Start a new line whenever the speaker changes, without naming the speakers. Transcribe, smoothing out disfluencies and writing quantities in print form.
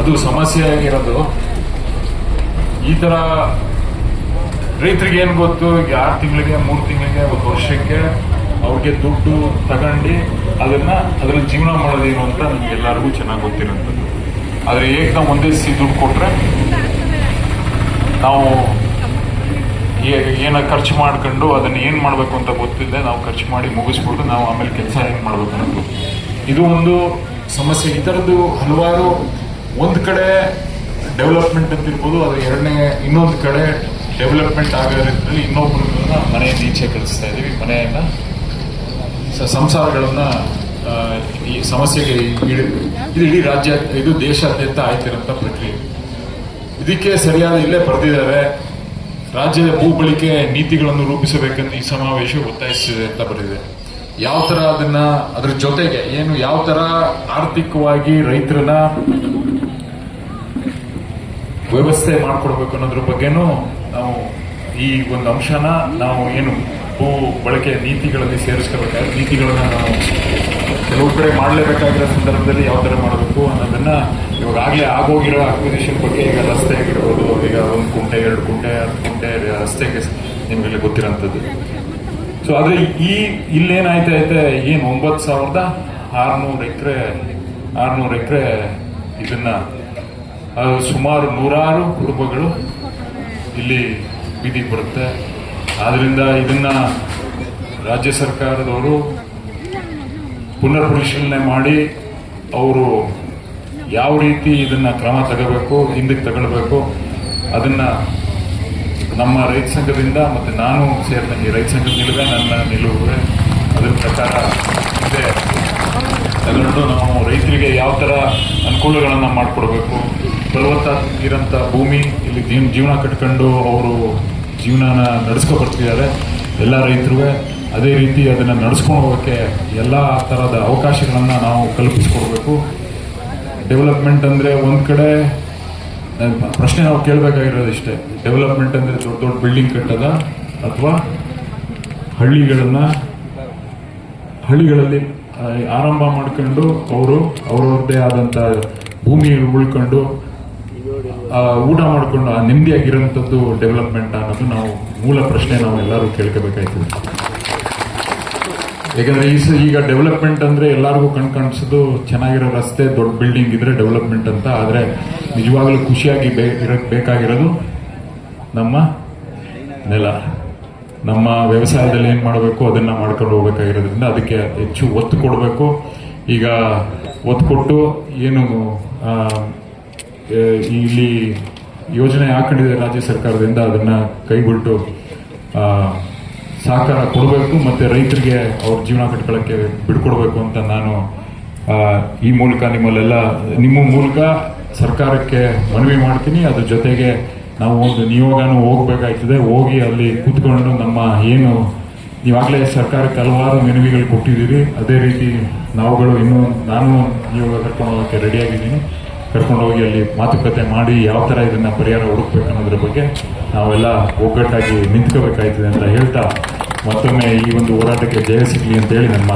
ಅದು ಸಮಸ್ಯೆ ಆಗಿರೋದು. ಈ ತರ ರೈತರಿಗೆ ಏನ್ ಗೊತ್ತು, ಈಗ 6 ತಿಂಗಳಿಗೆ 3 ತಿಂಗಳಿಗೆ 1 ವರ್ಷಕ್ಕೆ ಅವ್ರಿಗೆ ದುಡ್ಡು ತಗೊಂಡು ಅದ್ರಲ್ಲಿ ಜೀವನ ಮಾಡೋದೇನು ಅಂತ ನಮ್ಗೆ ಎಲ್ಲರಿಗೂ ಚೆನ್ನಾಗಿ ಗೊತ್ತಿರೋಂಥದ್ದು. ಆದ್ರೆ ಈಗ ನಾವು ಒಂದೇ ದುಡ್ಡು ಕೊಟ್ರೆ ನಾವು ಖರ್ಚು ಮಾಡ್ಕೊಂಡು ಅದನ್ನ ಏನ್ ಮಾಡ್ಬೇಕು ಅಂತ ಗೊತ್ತಿಲ್ಲದೆ ನಾವು ಖರ್ಚು ಮಾಡಿ ಮುಗಿಸ್ಬಿಟ್ಟು ನಾವು ಆಮೇಲೆ ಕೆಲಸ ಏನ್ ಮಾಡ್ಬೇಕು ಅನ್ನೋದು ಇದು ಒಂದು ಸಮಸ್ಯೆ. ಈ ತರದ್ದು ಹಲವಾರು, ಒಂದ್ ಕಡೆ ಡೆವಲಪ್ಮೆಂಟ್ ಅಂತ ಇರ್ಬೋದು, ಅದು ಇನ್ನೊಂದು ಕಡೆ ಡೆವಲಪ್ಮೆಂಟ್ ಆಗೋದ್ರಲ್ಲಿ ಇನ್ನೊಬ್ಬರನ್ನ ಮನೆಯಿಂದ ಈಚೆ ಕಳಿಸ್ತಾ ಇದೀವಿ. ಮನೆಯನ್ನ ಸಂಸಾರಗಳನ್ನ ಈ ಸಮಸ್ಯೆಗೆ ಇದು ಇಡೀ ರಾಜ್ಯ, ಇದು ದೇಶಾದ್ಯಂತ ಆಯ್ತಿರೋಂಥ ಪ್ರಕ್ರಿಯೆ. ಇದಕ್ಕೆ ಸರಿಯಾದ ಇಲ್ಲೇ ಬರೆದಿದ್ದಾರೆ, ರಾಜ್ಯದ ಭೂ ಬಳಕೆ ನೀತಿಗಳನ್ನು ರೂಪಿಸಬೇಕೆಂದು ಈ ಸಮಾವೇಶ ಒತ್ತಾಯಿಸಿದೆ ಅಂತ ಬರೆದಿದೆ. ಯಾವ ತರ ಅದ್ರ ಜೊತೆಗೆ ಯಾವ ತರ ಆರ್ಥಿಕವಾಗಿ ರೈತರನ್ನ ವ್ಯವಸ್ಥೆ ಮಾಡ್ಕೊಡ್ಬೇಕು ಅನ್ನೋದ್ರ ಬಗ್ಗೆನೂ ನಾವು ಈ ಒಂದು ಅಂಶನ ನಾವು ಭೂ ಬಳಕೆ ನೀತಿಗಳಲ್ಲಿ ಸೇರಿಸ್ಕೋಬೇಕಾದ್ರೆ ನೀತಿಗಳನ್ನ ನಾವು ಕೆಲವು ಕಡೆ ಮಾಡಲೇಬೇಕಾಗಿರೋ ಸಂದರ್ಭದಲ್ಲಿ ಯಾವ ತರ ಮಾಡಬೇಕು ಅನ್ನೋದನ್ನ ಇವಾಗ ಆಗ್ಲೇ ಆಗೋಗಿರೋ ಅಕ್ವಿಸಿಷನ್ ಬಗ್ಗೆ, ಈಗ ರಸ್ತೆ ಆಗಿರ್ಬೋದು, ಈಗ 1 ಕುಂಟೆ 2 ಕುಂಟೆ 10 ಕುಂಟೆ ರಸ್ತೆಗೆ ನಿಮ್ಗೆಲ್ಲ ಗೊತ್ತಿರೋಂಥದ್ದು. ಸೊ ಆದ್ರೆ ಇಲ್ಲೇನಾಯ್ತೈತೆ, 9,600 ಎಕರೆ ಇದನ್ನ ಸುಮಾರು 100 ಕುಟುಂಬಗಳು ಇಲ್ಲಿ ಬೀದಿಗೆ ಬರುತ್ತೆ. ಆದ್ರಿಂದ ಇದನ್ನ ರಾಜ್ಯ ಸರ್ಕಾರದವರು ಪುನರ್ ಪರಿಶೀಲನೆ ಮಾಡಿ ಅವರು ಯಾವ ರೀತಿ ಇದನ್ನ ಕ್ರಮ ತಗೋಬೇಕು, ಹಿಂದಕ್ಕೆ ತಗೊಳ್ಬೇಕು, ಅದನ್ನ ನಮ್ಮ ರೈತ ಸಂಘದಿಂದ ಮತ್ತೆ ನಾನು ಸೇರಿದಂಗೆ ರೈತ ಸಂಘದ ನಿಲುವೆ, ನನ್ನ ನಿಲುವೆ ಅದರ ಪ್ರಕಾರ ಇದೆ. ಅದರಲ್ಲೂ ನಾವು ರೈತರಿಗೆ ಯಾವ ತರ ಅನುಕೂಲಗಳನ್ನ ಮಾಡಿಕೊಡ್ಬೇಕು, ಫಲವತ್ತಾಗಿರೋಂಥ ಭೂಮಿ ಇಲ್ಲಿ ಜೀವನ ಕಟ್ಕೊಂಡು ಅವರು ಜೀವನನ ನಡೆಸ್ಕೊ ಬರ್ತಿದ್ದಾರೆ ಎಲ್ಲ ರೈತರು. ಅದೇ ರೀತಿ ಅದನ್ನ ನಡ್ಸ್ಕೊಂಡು ಹೋಗೋಕ್ಕೆ ಎಲ್ಲ ತರದ ಅವಕಾಶಗಳನ್ನ ನಾವು ಕಲ್ಪಿಸ್ಕೊಡ್ಬೇಕು. ಡೆವಲಪ್ಮೆಂಟ್ ಅಂದ್ರೆ ಒಂದ್ ಕಡೆ ಪ್ರಶ್ನೆ ನಾವು ಕೇಳಬೇಕಾಗಿರೋದು ಇಷ್ಟೇ, ಡೆವಲಪ್ಮೆಂಟ್ ಅಂದ್ರೆ ದೊಡ್ಡ ದೊಡ್ಡ ಬಿಲ್ಡಿಂಗ್ ಕಟ್ಟದ ಅಥವಾ ಹಳ್ಳಿಗಳಲ್ಲಿ ಆರಂಭ ಮಾಡ್ಕೊಂಡು ಅವ್ರವ್ರದ್ದೇ ಆದಂತ ಭೂಮಿಯಲ್ಲಿ ಉಳ್ಕೊಂಡು ಊಟ ಮಾಡ್ಕೊಂಡು ನೆಮ್ಮದಿಯಾಗಿರೋಂಥದ್ದು ಡೆವಲಪ್ಮೆಂಟ್ ಅನ್ನೋದು ನಾವು ಮೂಲ ಪ್ರಶ್ನೆ ನಾವು ಎಲ್ಲರೂ ಕೇಳ್ಕೋಬೇಕಾಯ್ತದೆ. ಯಾಕಂದ್ರೆ ಈಗ ಡೆವಲಪ್ಮೆಂಟ್ ಅಂದ್ರೆ ಎಲ್ಲರಿಗೂ ಕಾಣಿಸೋದು ಚೆನ್ನಾಗಿರೋ ರಸ್ತೆ, ದೊಡ್ಡ ಬಿಲ್ಡಿಂಗ್ ಇದ್ರೆ ಡೆವಲಪ್ಮೆಂಟ್ ಅಂತ. ಆದ್ರೆ ನಿಜವಾಗ್ಲೂ ಖುಷಿಯಾಗಿ ಬೇಕಾಗಿರೋದು ನಮ್ಮ ನೆಲ, ನಮ್ಮ ವ್ಯವಸಾಯದಲ್ಲಿ ಏನ್ ಮಾಡಬೇಕು ಅದನ್ನ ಮಾಡ್ಕೊಂಡು ಹೋಗ್ಬೇಕಾಗಿರೋದ್ರಿಂದ ಅದಕ್ಕೆ ಹೆಚ್ಚು ಒತ್ತು ಕೊಡಬೇಕು. ಈಗ ಒತ್ತು ಕೊಟ್ಟು ಇಲ್ಲಿ ಯೋಜನೆ ಹಾಕೊಂಡಿದೆ ರಾಜ್ಯ ಸರ್ಕಾರದಿಂದ, ಅದನ್ನ ಕೈಬಿಟ್ಟು ಸಹಕಾರ ಕೊಡಬೇಕು, ಮತ್ತೆ ರೈತರಿಗೆ ಅವ್ರ ಜೀವನ ಕಟ್ಕೊಳ್ಳೋಕ್ಕೆ ಬಿಡ್ಕೊಡ್ಬೇಕು ಅಂತ ನಾನು ಈ ಮೂಲಕ ನಿಮ್ಮ ಮೂಲಕ ಸರ್ಕಾರಕ್ಕೆ ಮನವಿ ಮಾಡ್ತೀನಿ. ಅದ್ರ ಜೊತೆಗೆ ನಾವು ಒಂದು ನಿಯೋಗನೂ ಹೋಗ್ಬೇಕಾಯ್ತದೆ, ಹೋಗಿ ಅಲ್ಲಿ ಕೂತ್ಕೊಂಡು ನಮ್ಮ ನೀವಾಗಲೇ ಸರ್ಕಾರಕ್ಕೆ ಹಲವಾರು ಮನವಿಗಳು ಕೊಟ್ಟಿದ್ದೀರಿ, ಅದೇ ರೀತಿ ನಾನು ನಿಯೋಗ ಕರ್ಕೊಂಡು ಹೋಗೋಕ್ಕೆ ರೆಡಿಯಾಗಿದ್ದೀನಿ. ಕರ್ಕೊಂಡು ಹೋಗಿ ಅಲ್ಲಿ ಮಾತುಕತೆ ಮಾಡಿ ಯಾವ ತರ ಇದನ್ನ ಪರಿಹಾರ ಹುಡುಕ್ಬೇಕು ಅನ್ನೋದ್ರ ಬಗ್ಗೆ ನಾವೆಲ್ಲ ಒಗ್ಗಟ್ಟಾಗಿ ನಿಂತ್ಕೋಬೇಕಾಯ್ತದೆ ಅಂತ ಹೇಳ್ತಾ ಮತ್ತೊಮ್ಮೆ ಈ ಒಂದು ಹೋರಾಟಕ್ಕೆ ಜಯ ಸಿಗಲಿ ಅಂತ ಹೇಳಿ ನನ್ನ